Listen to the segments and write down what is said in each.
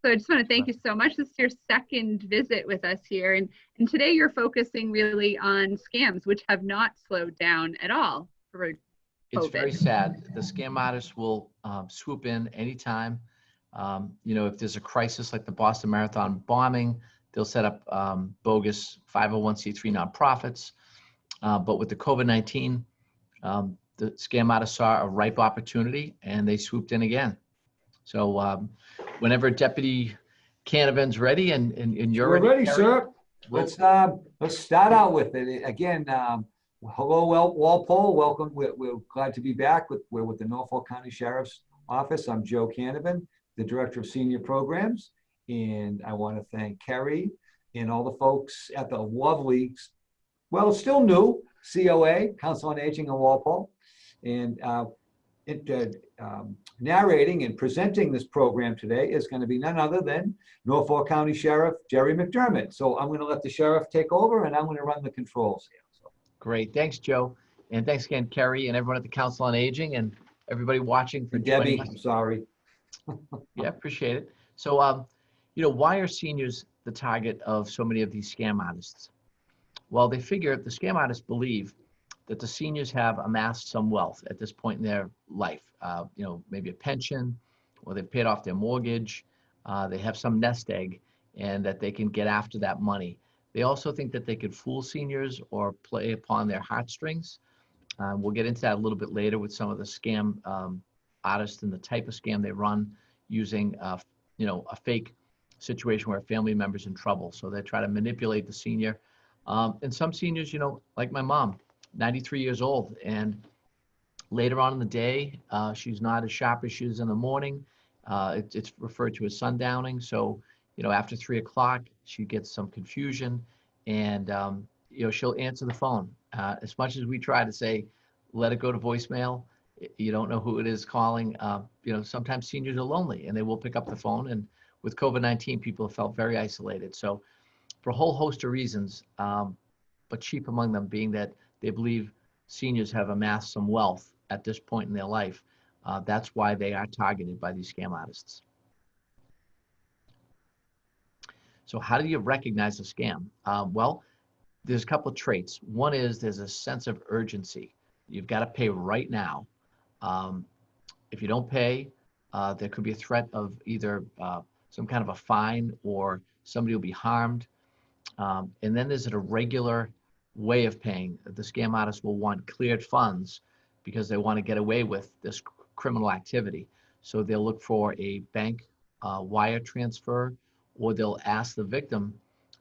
So I just want to thank you so much. This is your second visit with us here. And today you're focusing really on scams, which have not slowed down at all for COVID. It's very sad. The scam artists will swoop in anytime. If there's a crisis like the Boston Marathon bombing, they'll set up bogus 501c3 nonprofits. But with the COVID-19, the scam artists saw a ripe opportunity and they swooped in again. So whenever Deputy Canavan's ready and you're We're ready, Kerry, sir. Let's start out with it. Again, hello, Walpole. Welcome. We're glad to be back. We're with the Norfolk County Sheriff's Office. I'm Joe Canavan, the Director of Senior Programs. And I want to thank Kerry and all the folks at the lovely, well, still new, COA, Council on Aging in Walpole. And narrating and presenting this program today is going to be none other than Norfolk County Sheriff Jerry McDermott. So I'm going to let the sheriff take over and I'm going to run the controls here. So. Great. Thanks, Joe. And thanks again, Kerry, and everyone at the Council on Aging and everybody watching for Debbie, joining us. I'm sorry. Yeah, appreciate it. So, why are seniors the target of so many of these scam artists? Well, they figure the scam artists believe that the seniors have amassed some wealth at this point in their life. Maybe a pension, or they've paid off their mortgage, they have some nest egg, and that they can get after that money. They also think that they could fool seniors or play upon their heartstrings. We'll get into that a little bit later with some of the scam artists and the type of scam they run using, a fake situation where a family member's in trouble. So they try to manipulate the senior. And some seniors, like my mom, 93 years old, and later on in the day, she's not as sharp as she is in the morning. It's referred to as sundowning. So, after 3 o'clock, she gets some confusion, and she'll answer the phone. As much as we try to say, let it go to voicemail, you don't know who it is calling. Sometimes seniors are lonely, and they will pick up the phone. And with COVID-19, people have felt very isolated. So, for a whole host of reasons, but chief among them being that they believe seniors have amassed some wealth at this point in their life. That's why they are targeted by these scam artists. So how do you recognize a scam? Well, there's a couple of traits. One is there's a sense of urgency. You've got to pay right now. If you don't pay, there could be a threat of either some kind of a fine or somebody will be harmed. And then there's an irregular way of paying. The scam artists will want cleared funds because they want to get away with this criminal activity. So they'll look for a bank wire transfer, or they'll ask the victim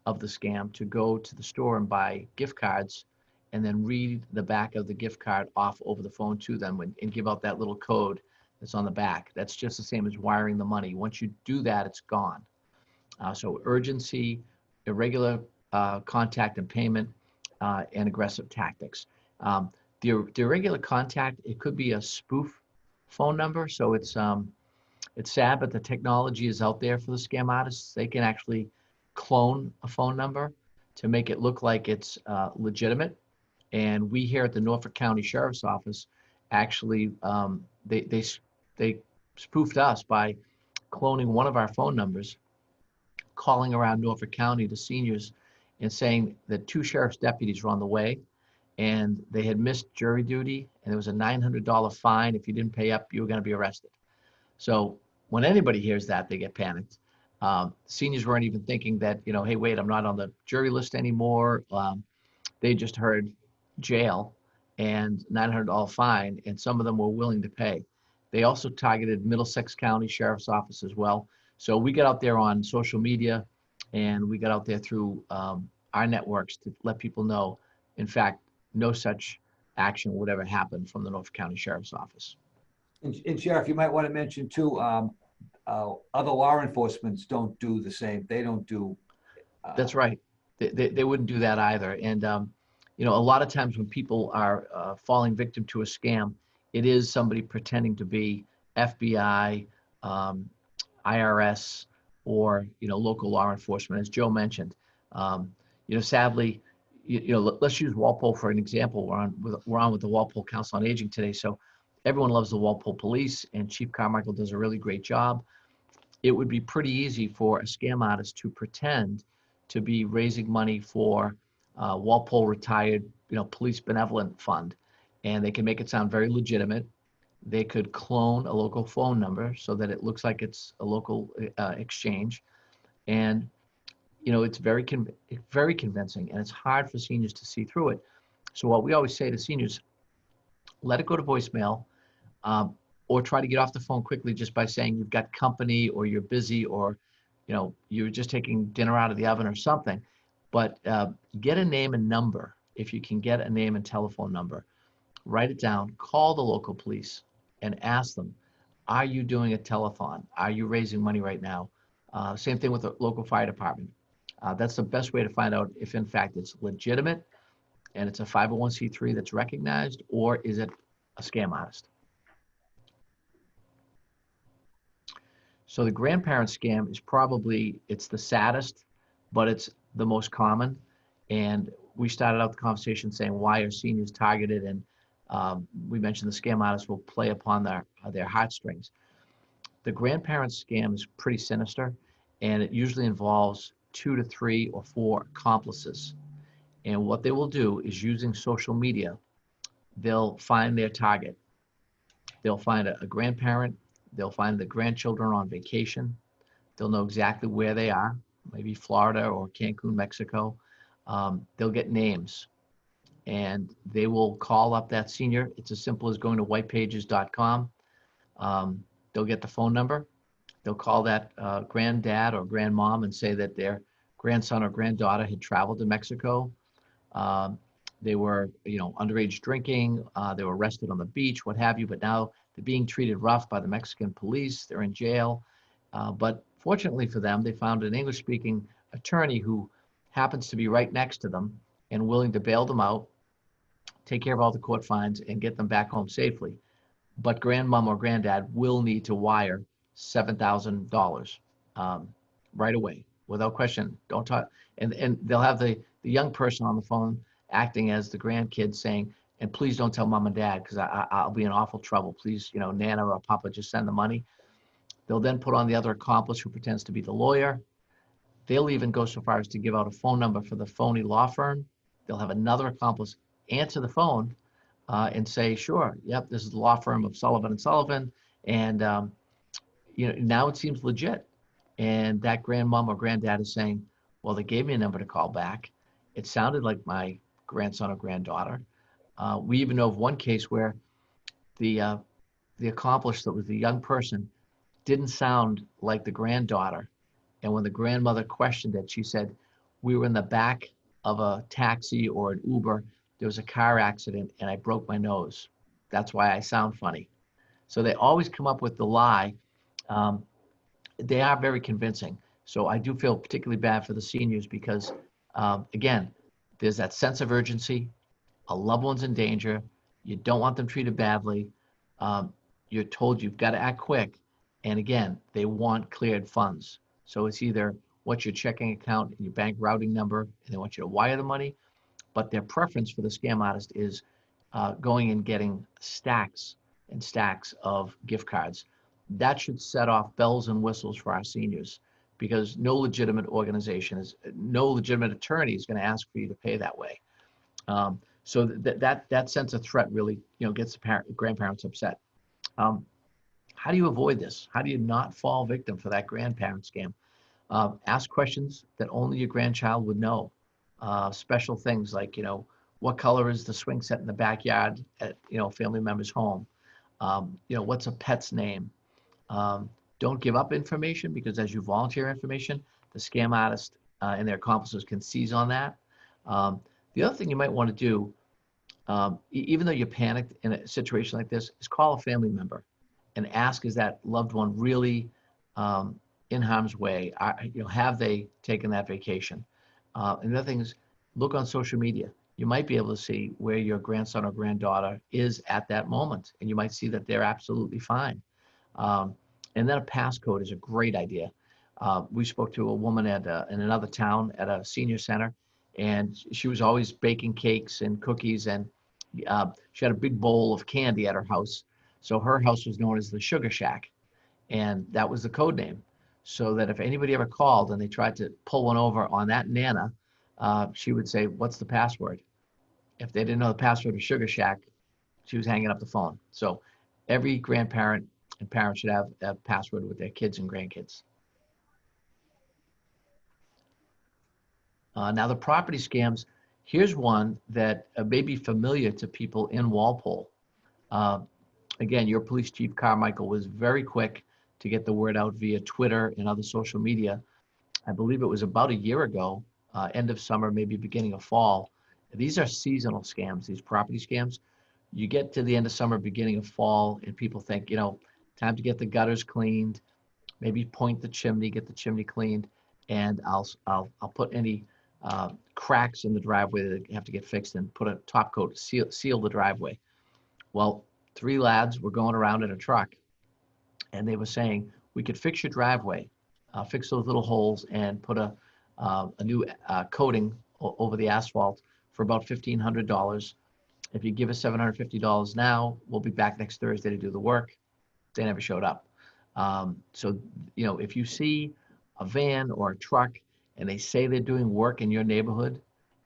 of the scam to go to the store and buy gift cards and then read the back of the gift card off over the phone to them and give out that little code that's on the back. That's just the same as wiring the money. Once you do that, it's gone. So urgency, irregular contact and payment, and aggressive tactics. The irregular contact, it could be a spoof phone number. So it's sad, but the technology is out there for the scam artists. They can actually clone a phone number to make it look like it's legitimate. And we here at the Norfolk County Sheriff's Office, actually, they spoofed us by cloning one of our phone numbers, calling around Norfolk County to seniors and saying that 2 sheriff's deputies were on the way and they had missed jury duty, and there was a $900 fine. If you didn't pay up, you were going to be arrested. So when anybody hears that, they get panicked. Seniors weren't even thinking that, hey, wait, I'm not on the jury list anymore. They just heard jail and $900 fine, and some of them were willing to pay. They also targeted Middlesex County Sheriff's Office as well. So we got out there on social media, and we got out there through our networks to let people know, in fact, no such action would ever happen from the Norfolk County Sheriff's Office. And Sheriff, you might want to mention too, other law enforcements don't do the same. They don't do. That's right. They wouldn't do that either. And, a lot of times when people are falling victim to a scam, it is somebody pretending to be FBI, IRS, or, local law enforcement, as Joe mentioned. Sadly, let's use Walpole for an example. We're on with the Walpole Council on Aging today. So everyone loves the Walpole Police, and Chief Carmichael does a really great job. it would be pretty easy for a scam artist to pretend to be raising money for Walpole Retired, Police Benevolent Fund, and they can make it sound very legitimate. They could clone a local phone number so that it looks like it's a local exchange, and it's very convincing, and it's hard for seniors to see through it. So what we always say to seniors, let it go to voicemail, or try to get off the phone quickly just by saying you've got company, or you're busy, or you're just taking dinner out of the oven or something. But get a name and number. If you can get a name and telephone number, write it down, call the local police and ask them, are you doing a telethon? Are you raising money right now? Same thing with the local fire department. That's the best way to find out if in fact it's legitimate and it's a 501c3 that's recognized, or is it a scam artist? So the grandparent scam is probably, it's the saddest, but it's the most common. And we started out the conversation saying, why are seniors targeted? And we mentioned the scam artists will play upon their heartstrings. The grandparent scam is pretty sinister, and it usually involves 2 to 3 or 4 accomplices. And what they will do is, using social media, they'll find their target. They'll find a grandparent. They'll find the grandchildren on vacation. They'll know exactly where they are, maybe Florida or Cancun, Mexico. They'll get names, and they will call up that senior. It's as simple as going to whitepages.com. They'll get the phone number. They'll call that granddad or grandmom and say that their grandson or granddaughter had traveled to Mexico. They were, underage drinking. They were arrested on the beach, what have you. But now they're being treated rough by the Mexican police. They're in jail. But fortunately for them, they found an English-speaking attorney who happens to be right next to them and willing to bail them out, take care of all the court fines, and get them back home safely. But grandmom or granddad will need to wire $7,000 right away, without question. Don't talk, and they'll have the young person on the phone acting as the grandkid, saying, and please don't tell mom and dad, because I'll be in awful trouble. Please, Nana or Papa, just send the money. They'll then put on the other accomplice who pretends to be the lawyer. They'll even go so far as to give out a phone number for the phony law firm. They'll have another accomplice answer the phone and say, sure, yep, this is the law firm of Sullivan and Sullivan. And, now it seems legit. And that grandmom or granddad is saying, well, they gave me a number to call back. It sounded like my grandson or granddaughter. We even know of one case where the accomplice that was the young person didn't sound like the granddaughter. And when the grandmother questioned it, she said, we were in the back of a taxi or an Uber. There was a car accident and I broke my nose. That's why I sound funny. So they always come up with the lie. They are very convincing. So I do feel particularly bad for the seniors because, again, there's that sense of urgency. A loved one's in danger. You don't want them treated badly. You're told you've got to act quick. And again, they want cleared funds. So it's either what's your checking account and your bank routing number, and they want you to wire the money. But their preference for the scam artist is going and getting stacks and stacks of gift cards. That should set off bells and whistles for our seniors, because no legitimate organization no legitimate attorney is going to ask for you to pay that way. So that sense of threat really, gets the grandparents upset. How do you avoid this? How do you not fall victim for that grandparent scam? Ask questions that only your grandchild would know. Special things like, what color is the swing set in the backyard at, a family member's home? What's a pet's name? Don't give up information, because as you volunteer information, the scam artist and their accomplices can seize on that. The other thing you might want to do, even though you're panicked in a situation like this, is call a family member and ask, is that loved one really in harm's way? Have they taken that vacation? And the other thing is, look on social media. You might be able to see where your grandson or granddaughter is at that moment, and you might see that they're absolutely fine. And then a passcode is a great idea. We spoke to a woman in another town at a senior center, and she was always baking cakes and cookies, and she had a big bowl of candy at her house. So her house was known as the Sugar Shack, and that was the code name. so that if anybody ever called and they tried to pull one over on that Nana, she would say, "What's the password?" If they didn't know the password of Sugar Shack, she was hanging up the phone. So every grandparent and parent should have a password with their kids and grandkids. Now the property scams, here's one that may be familiar to people in Walpole. Again, your police chief, Carmichael, was very quick to get the word out via Twitter and other social media. I believe it was about a year ago, end of summer, maybe beginning of fall. These are seasonal scams, these property scams. You get to the end of summer, beginning of fall, and people think, time to get the gutters cleaned, maybe point the chimney, get the chimney cleaned, and I'll put any cracks in the driveway that have to get fixed and put a top coat, seal the driveway. Well, 3 lads were going around in a truck, and they were saying, we could fix your driveway, fix those little holes, and put a new coating over the asphalt for about $1,500. If you give us $750 now, we'll be back next Thursday to do the work. They never showed up. So, if you see a van or a truck and they say they're doing work in your neighborhood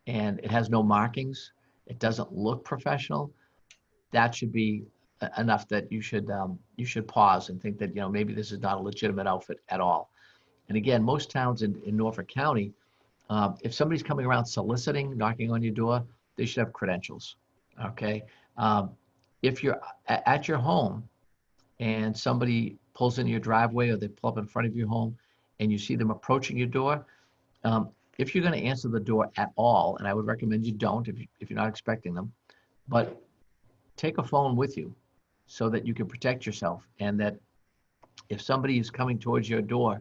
and it has no markings, it doesn't look professional, that should be enough that you should pause and think that, maybe this is not a legitimate outfit at all. And again, most towns in Norfolk County, if somebody's coming around soliciting, knocking on your door, they should have credentials. Okay. If you're at your home and somebody pulls into your driveway or they pull up in front of your home and you see them approaching your door, if you're going to answer the door at all, and I would recommend you don't if you're not expecting them, but take a phone with you so that you can protect yourself, and that if somebody is coming towards your door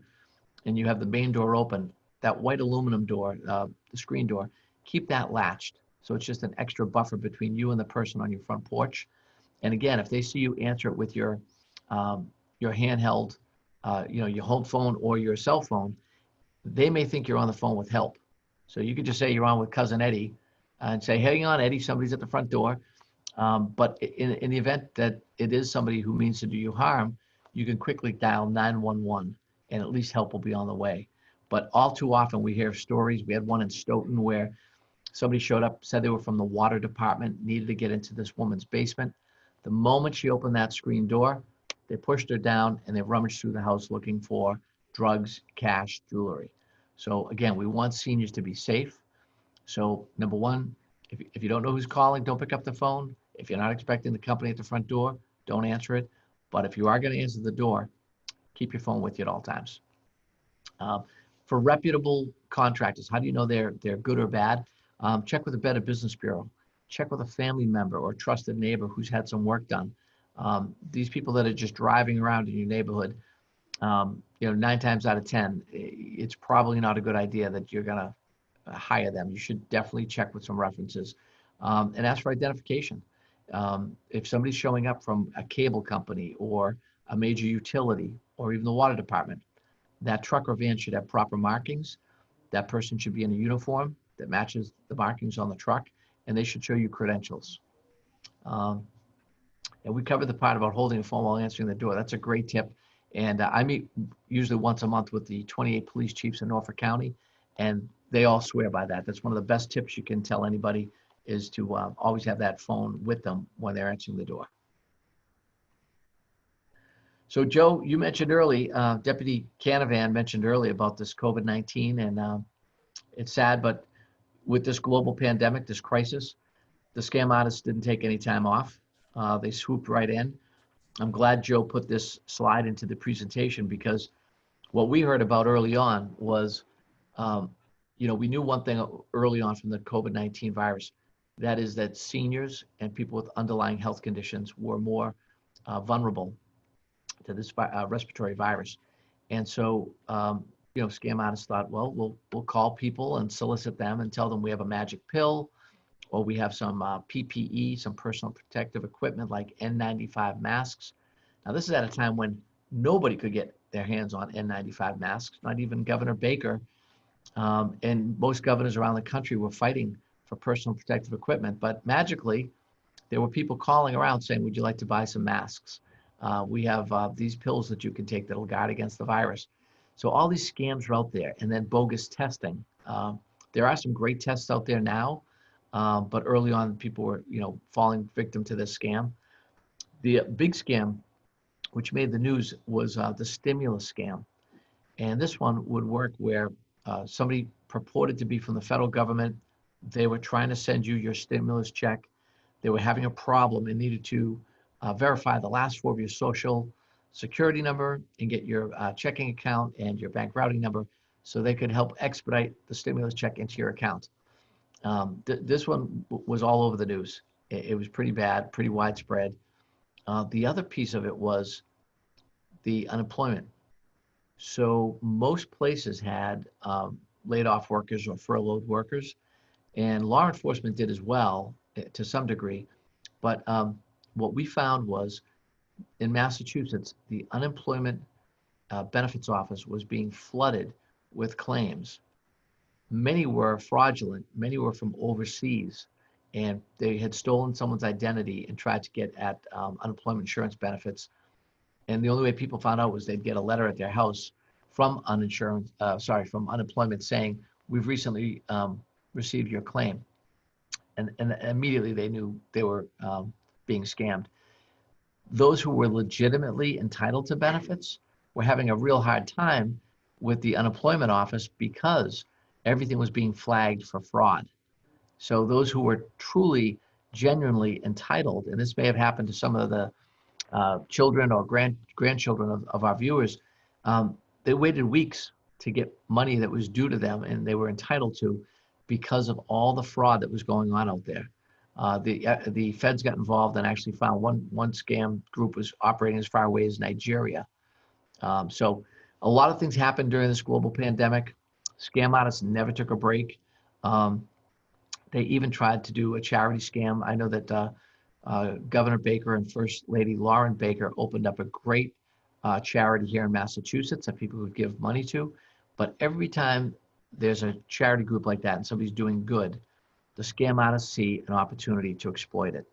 and you have the main door open, that white aluminum door, the screen door, keep that latched. So it's just an extra buffer between you and the person on your front porch. And again, if they see you answer it with your handheld, your home phone or your cell phone, they may think you're on the phone with help. So you could just say you're on with cousin Eddie and say, hang on, Eddie, somebody's at the front door. But in the event that it is somebody who means to do you harm, you can quickly dial 911 and at least help will be on the way. But all too often we hear stories. We had one in Stoughton where somebody showed up, said they were from the water department, needed to get into this woman's basement. The moment she opened that screen door, they pushed her down and they rummaged through the house looking for drugs, cash, jewelry. So again, we want seniors to be safe. So number one, if you don't know who's calling, don't pick up the phone. If you're not expecting the company at the front door, don't answer it. But if you are going to answer the door, keep your phone with you at all times. For reputable contractors, how do you know they're good or bad? Check with the Better Business Bureau. Check with a family member or trusted neighbor who's had some work done. These people that are just driving around in your neighborhood, 9 times out of 10, it's probably not a good idea that you're going to hire them. You should definitely check with some references and ask for identification. If somebody's showing up from a cable company or a major utility or even the water department, that truck or van should have proper markings. That person should be in a uniform that matches the markings on the truck, and they should show you credentials. And we covered the part about holding a phone while answering the door. That's a great tip. And I meet usually once a month with the 28 police chiefs in Norfolk County, and they all swear by that. That's one of the best tips you can tell anybody, is to always have that phone with them when they're answering the door. So Joe, you mentioned early, Deputy Canavan mentioned earlier about this COVID-19, and it's sad, but with this global pandemic, this crisis, the scam artists didn't take any time off. They swooped right in. I'm glad Joe put this slide into the presentation, because what we heard about early on was, we knew one thing early on from the COVID-19 virus, that is that seniors and people with underlying health conditions were more vulnerable to this respiratory virus. And so, scam artists thought, well, we'll call people and solicit them and tell them we have a magic pill, or we have some PPE, some personal protective equipment like N95 masks. Now, this is at a time when nobody could get their hands on N95 masks, not even Governor Baker. And most governors around the country were fighting for personal protective equipment. But magically, there were people calling around saying, would you like to buy some masks? We have these pills that you can take that will guard against the virus. So all these scams are out there, and then bogus testing. There are some great tests out there now, but early on, people were, falling victim to this scam. The big scam, which made the news, was the stimulus scam. And this one would work where somebody purported to be from the federal government. They were trying to send you your stimulus check. They were having a problem and needed to verify the last four of your social security number and get your checking account and your bank routing number so they could help expedite the stimulus check into your account. This one was all over the news. It was pretty bad, pretty widespread. The other piece of it was the unemployment. So most places had laid off workers or furloughed workers, and law enforcement did as well to some degree. But what we found was in Massachusetts, the unemployment benefits office was being flooded with claims. Many were fraudulent, many were from overseas, and they had stolen someone's identity and tried to get at unemployment insurance benefits. And the only way people found out was they'd get a letter at their house from from unemployment saying, "We've recently received your claim." And immediately they knew they were being scammed. Those who were legitimately entitled to benefits were having a real hard time with the unemployment office because everything was being flagged for fraud. So those who were truly, genuinely entitled, and this may have happened to some of the children or grandchildren of our viewers, they waited weeks to get money that was due to them and they were entitled to because of all the fraud that was going on out there. The feds got involved and actually found one scam group was operating as far away as Nigeria. So a lot of things happened during this global pandemic. Scam artists never took a break. They even tried to do a charity scam. I know that Governor Baker and First Lady Lauren Baker opened up a great charity here in Massachusetts that people could give money to. But every time there's a charity group like that and somebody's doing good, the scam artists see an opportunity to exploit it.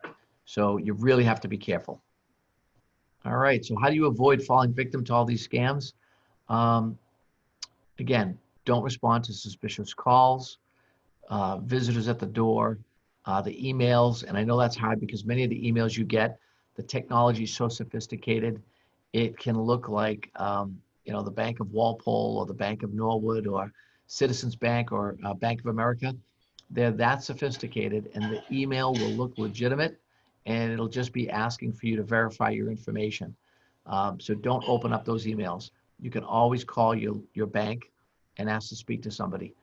So you really have to be careful. All right, so how do you avoid falling victim to all these scams? Again, don't respond to suspicious calls, visitors at the door, the emails. And I know that's hard because many of the emails you get, the technology is so sophisticated, it can look like the Bank of Walpole or the Bank of Norwood or Citizens Bank or Bank of America. They're that sophisticated, and the email will look legitimate, and it'll just be asking for you to verify your information. So don't open up those emails. You can always call your bank and ask to speak to somebody.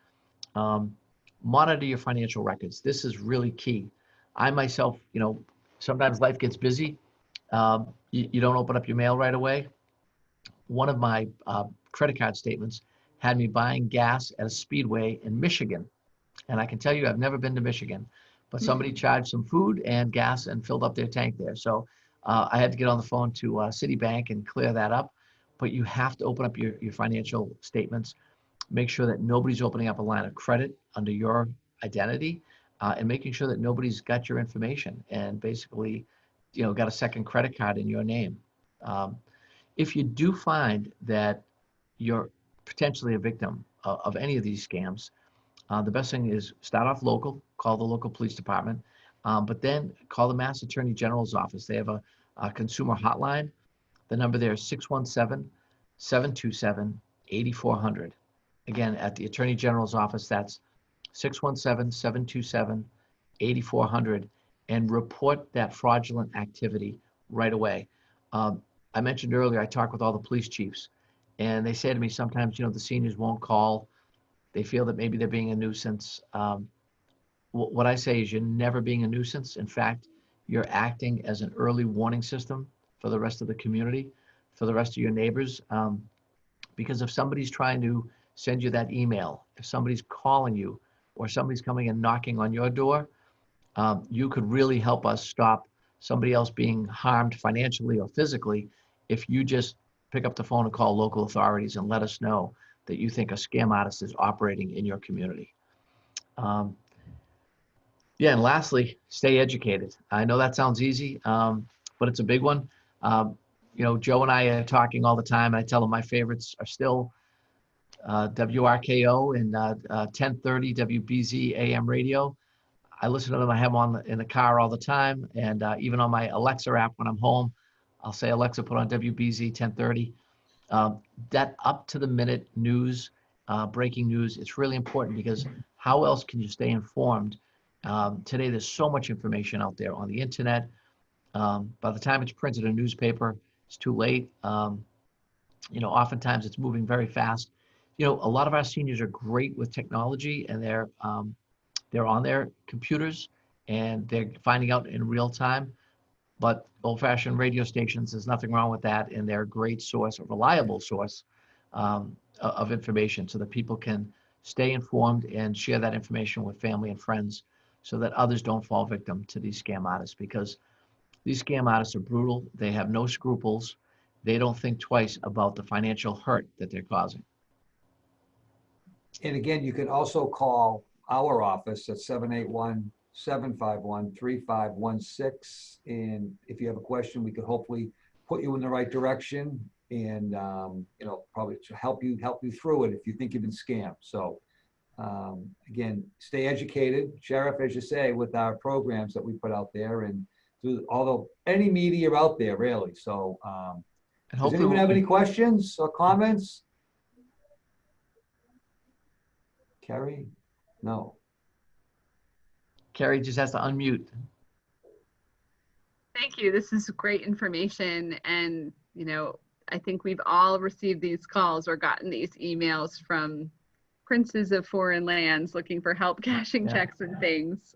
Monitor your financial records. This is really key. I myself, sometimes life gets busy. You don't open up your mail right away. One of my credit card statements had me buying gas at a speedway in Michigan. And I can tell you, I've never been to Michigan, but somebody charged some food and gas and filled up their tank there. So I had to get on the phone to Citibank and clear that up. But you have to open up your financial statements. Make sure that nobody's opening up a line of credit under your identity, and making sure that nobody's got your information and basically, got a second credit card in your name. If you do find that you're potentially a victim of any of these scams, the best thing is start off local, call the local police department, but then call the Mass Attorney General's office. They have a consumer hotline. The number there is 617-727-8400. Again, at the Attorney General's office, that's 617-727-8400, and report that fraudulent activity right away. I mentioned earlier, I talk with all the police chiefs, and they say to me sometimes, the seniors won't call. They feel that maybe they're being a nuisance. What I say is you're never being a nuisance. In fact, you're acting as an early warning system for the rest of the community, for the rest of your neighbors. Because if somebody's trying to send you that email, if somebody's calling you, or somebody's coming and knocking on your door, you could really help us stop somebody else being harmed financially or physically if you just pick up the phone and call local authorities and let us know that you think a scam artist is operating in your community. And lastly, stay educated. I know that sounds easy, but it's a big one. Joe and I are talking all the time, and I tell him my favorites are still WRKO and 1030 WBZ AM radio. I listen to them. I have them on in the car all the time, and even on my Alexa app when I'm home, I'll say, Alexa, put on WBZ 1030. That up-to-the-minute news, breaking news, it's really important because how else can you stay informed? Today, there's so much information out there on the internet. By the time it's printed in a newspaper, it's too late. Oftentimes it's moving very fast. A lot of our seniors are great with technology, and they're on their computers and they're finding out in real time. But old-fashioned radio stations, there's nothing wrong with that, and they're a great source, a reliable source of information, so that people can stay informed and share that information with family and friends, so that others don't fall victim to these scam artists, because these scam artists are brutal. They have no scruples. They don't think twice about the financial hurt that they're causing. And again, you can also call our office at 781-751-3516. And if you have a question, we could hopefully put you in the right direction and, probably to help you through it if you think you've been scammed. So again, stay educated, Sheriff, as you say, with our programs that we put out there, and through any media out there, really. So does anyone have any questions or comments? Carrie? No. Carrie just has to unmute. Thank you. This is great information. And, I think we've all received these calls or gotten these emails from princes of foreign lands looking for help cashing checks and things.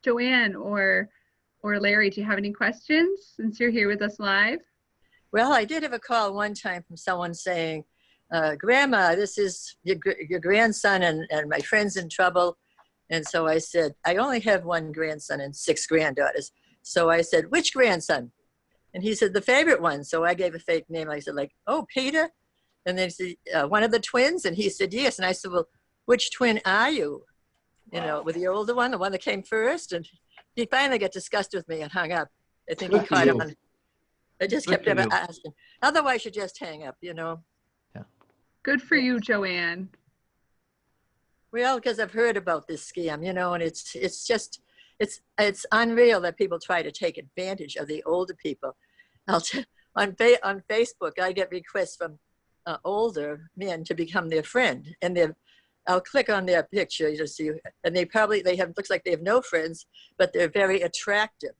Joanne or Larry, do you have any questions since you're here with us live? Well, I did have a call one time from someone saying, Grandma, this is your grandson and my friend's in trouble. And so I said, I only have one grandson and 6 granddaughters. So I said, which grandson? And he said, the favorite one. So I gave a fake name. I said, oh, Peter? And then he said, one of the twins? And he said, yes. And I said, well, which twin are you? With the older one, the one that came first? And he finally got disgusted with me and hung up. I think he caught on. I just kept asking. Otherwise, you just hang up, Yeah. Good for you, Joanne. Well, because I've heard about this scam, and it's unreal that people try to take advantage of the older people. On Facebook, I get requests from older men to become their friend, and I'll click on their picture, you see, and looks like they have no friends, but they're very attractive.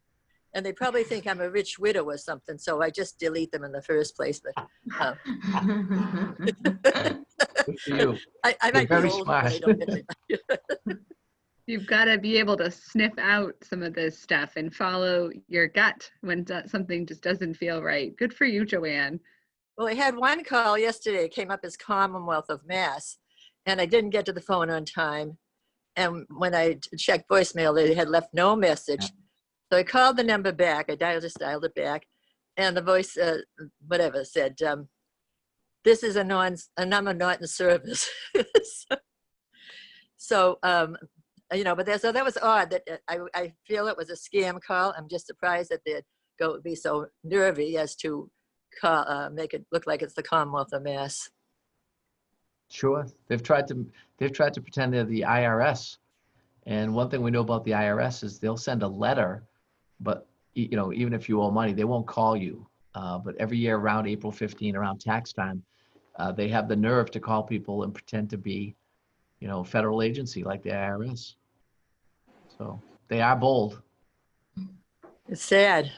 And they probably think I'm a rich widow or something, so I just delete them in the first place. But Good for you. I might be old, but I don't get it. You've got to be able to sniff out some of this stuff and follow your gut when something just doesn't feel right. Good for you, Joanne. Well, I had one call yesterday. It came up as Commonwealth of Mass, and I didn't get to the phone on time. And when I checked voicemail, they had left no message. So I called the number back. I dialed it back, and the voice, said, "This is a number not in service." So but that was odd. That I feel it was a scam call. I'm just surprised that they'd be so nervy as to make it look like it's the Commonwealth of Mass. Sure, they've tried to pretend they're the IRS, and one thing we know about the IRS is they'll send a letter. But, even if you owe money, they won't call you. But every year around April 15, around tax time, they have the nerve to call people and pretend to be, a federal agency like the IRS. So they are bold. It's sad.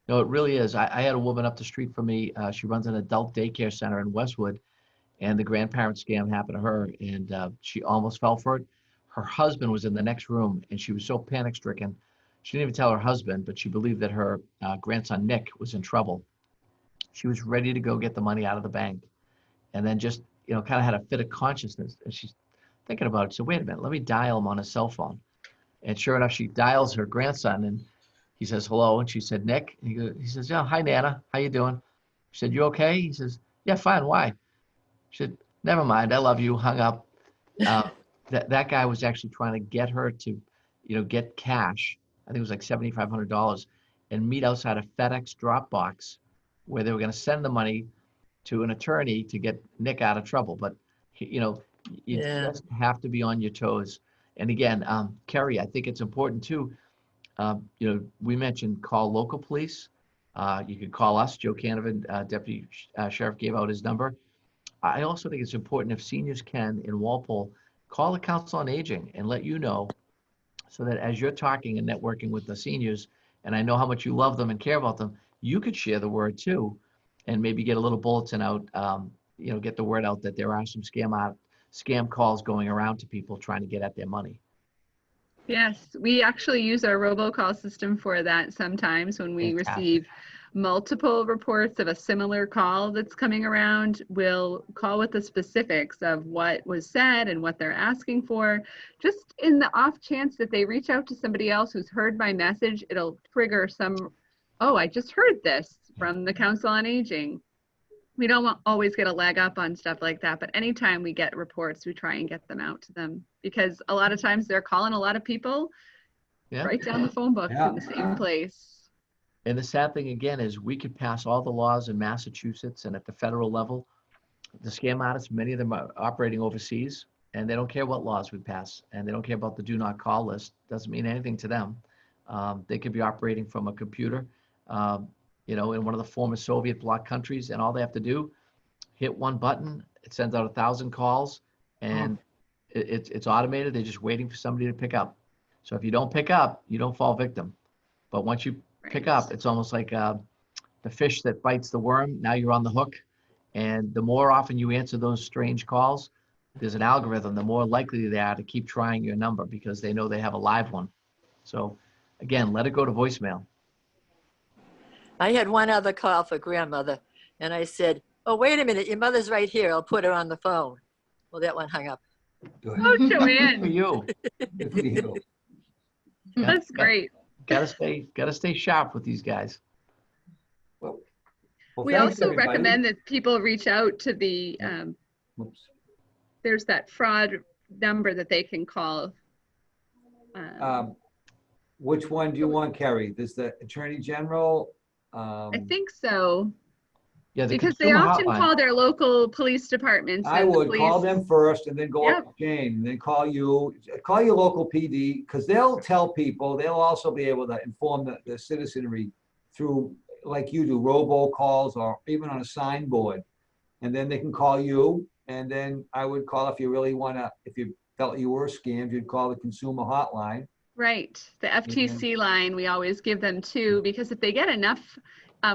No, it really is. I had a woman up the street from me. She runs an adult daycare center in Westwood, and the grandparent scam happened to her, and she almost fell for it. Her husband was in the next room, and she was so panic-stricken. She didn't even tell her husband, but she believed that her grandson, Nick, was in trouble. She was ready to go get the money out of the bank, and then just, kind of had a fit of consciousness. And she's thinking about it. So wait a minute, let me dial him on his cell phone. And sure enough, she dials her grandson, and he says, hello. And she said, Nick. And he says, yeah, hi, Nana. How you doing? She said, you okay? He says, yeah, fine. Why? She said, never mind. I love you. Hung up. That guy was actually trying to get her to, get cash. I think it was like $7,500, and meet outside a FedEx drop box where they were going to send the money to an attorney to get Nick out of trouble. But, you know, you Yeah. just have to be on your toes. And again, Kerry, I think it's important too. You know, we mentioned call local police. You could call us. Joe Canavan, Deputy Sheriff, gave out his number. I also think it's important if seniors can in Walpole, call the Council on Aging and let you know, so that as you're talking and networking with the seniors, and I know how much you love them and care about them, you could share the word too, and maybe get a little bulletin out, you know, get the word out that there are some scam calls going around to people trying to get at their money. Yes, we actually use our robocall system for that sometimes when we Fantastic. receive multiple reports of a similar call that's coming around. We'll call with the specifics of what was said and what they're asking for. Just in the off chance that they reach out to somebody else who's heard my message, it'll trigger some, oh, I just heard this from the Council on Aging. We don't always get a leg up on stuff like that, but anytime we get reports, we try and get them out to them, because a lot of times they're calling a lot of people right down the phone book in the same place. And the sad thing again is we could pass all the laws in Massachusetts and at the federal level. The scam artists, many of them are operating overseas, and they don't care what laws we pass, and they don't care about the do not call list. Doesn't mean anything to them. They could be operating from a computer, you know, in one of the former Soviet bloc countries, and all they have to do, hit one button, it sends out 1,000 calls, and it's automated. They're just waiting for somebody to pick up. So if you don't pick up, you don't fall victim. But once you pick up, it's almost like the fish that bites the worm. Now you're on the hook. And the more often you answer those strange calls, there's an algorithm, the more likely they are to keep trying your number because they know they have a live one. So again, let it go to voicemail. I had one other call for grandmother, and I said, oh, wait a minute, your mother's right here. I'll put her on the phone. Well, that one hung up. Good Oh, Good for Joanne, you. Good for you. that's great. Gotta stay sharp with these guys. Well, We thanks, also everybody. recommend that people reach out to the, Whoops. there's that fraud number that they can call. Which one do you want, Kerry? Does the Attorney General? I think so, Yeah, the because they consumer often hotline. call their local police departments. I and the would call police- them first and then go Yep. up to Jane, and then call your local PD, because they'll tell people, they'll also be able to inform the citizenry through, like you do, robocalls or even on a signboard. And then they can call you, and then I would call if you really wanna, if you felt you were scammed, you'd call the consumer hotline. Right, the FTC line, we always give them too, because if they get enough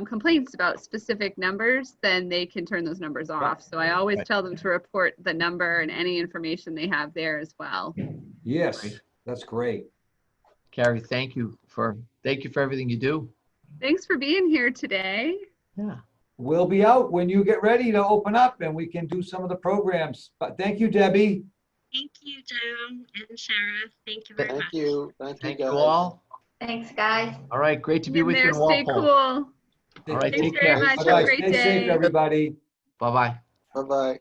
complaints about specific numbers, then they can turn those numbers off. So I always tell them to report the number and any information they have there as well. Yes, Great. that's great. Carrie, thank you for everything you do. Thanks for being here today. Yeah. We'll be out when you get ready to open up and we can do some of the programs. But thank you, Debbie. Thank you, Joe and Sheriff. Thank you very much. Thank you. Thank guys. you all. Thanks, guys. All right, great to be In with you there, in stay Walpole. cool. All right, Thanks take very care. much. Have a Bye-bye. great Stay safe, day. everybody. Bye-bye. Bye-bye.